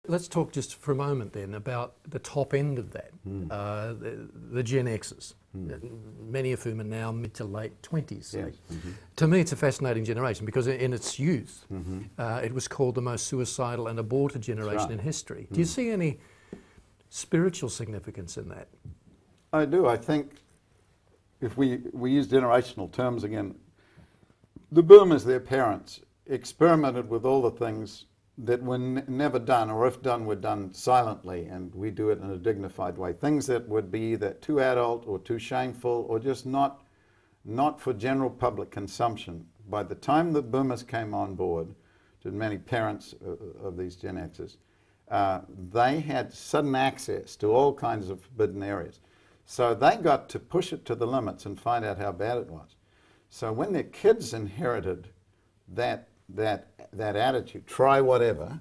Let's talk just for a moment then about the top end of that, the Gen Xers, many of whom are now mid to late 20s. Yes. To me, it's a fascinating generation because in its youth, it was called the most suicidal and aborted generation in history. Do you see any spiritual significance in that? I do. I think if we use generational terms again, the boomers, their parents, experimented with all the things that were never done, or if done, were done silently, and we do it in a dignified way. Things that would be either too adult or too shameful or just not for general public consumption. By the time the boomers came on board, to many parents of these Gen Xers, they had sudden access to all kinds of forbidden areas. So they got to push it to the limits and find out how bad it was. So when their kids inherited that attitude, try whatever,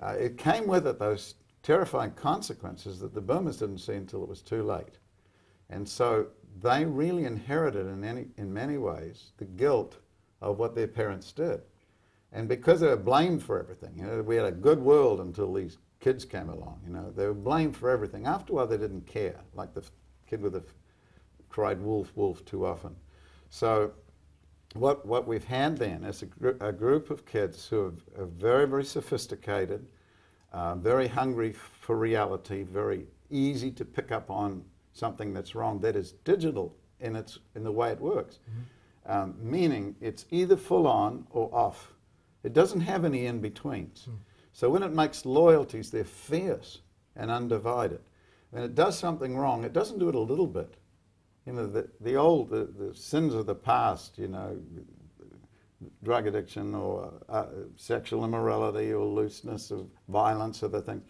it came with it those terrifying consequences that the boomers didn't see until it was too late. And so they really inherited in many ways the guilt of what their parents did. And because they were blamed for everything, you know, we had a good world until these kids came along, you know, they were blamed for everything. After a while they didn't care, like the kid with the cried wolf, wolf too often. So what we've had then is a group of kids who are very, very sophisticated, very hungry for reality, very easy to pick up on something that's wrong, that is digital in the way it works. Meaning it's either full on or off. It doesn't have any in-betweens. So when it makes loyalties, they're fierce and undivided. When it does something wrong, it doesn't do it a little bit. You know, the sins of the past, you know, drug addiction or sexual immorality or looseness or violence, other things.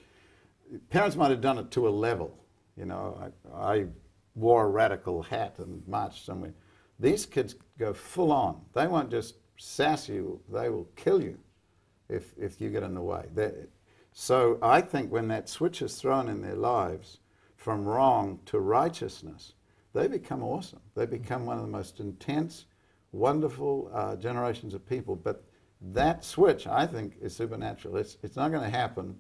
Parents might have done it to a level. You know, I wore a radical hat and marched somewhere. These kids go full on. They won't just sass you, they will kill you if you get in the way. So I think when that switch is thrown in their lives from wrong to righteousness, they become awesome. They become one of the most intense, wonderful generations of people. But that switch, I think, is supernatural. It's not going to happen.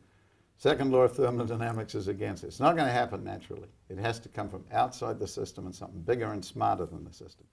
Second law of thermodynamics is against it. It's not going to happen naturally. It has to come from outside the system and something bigger and smarter than the system.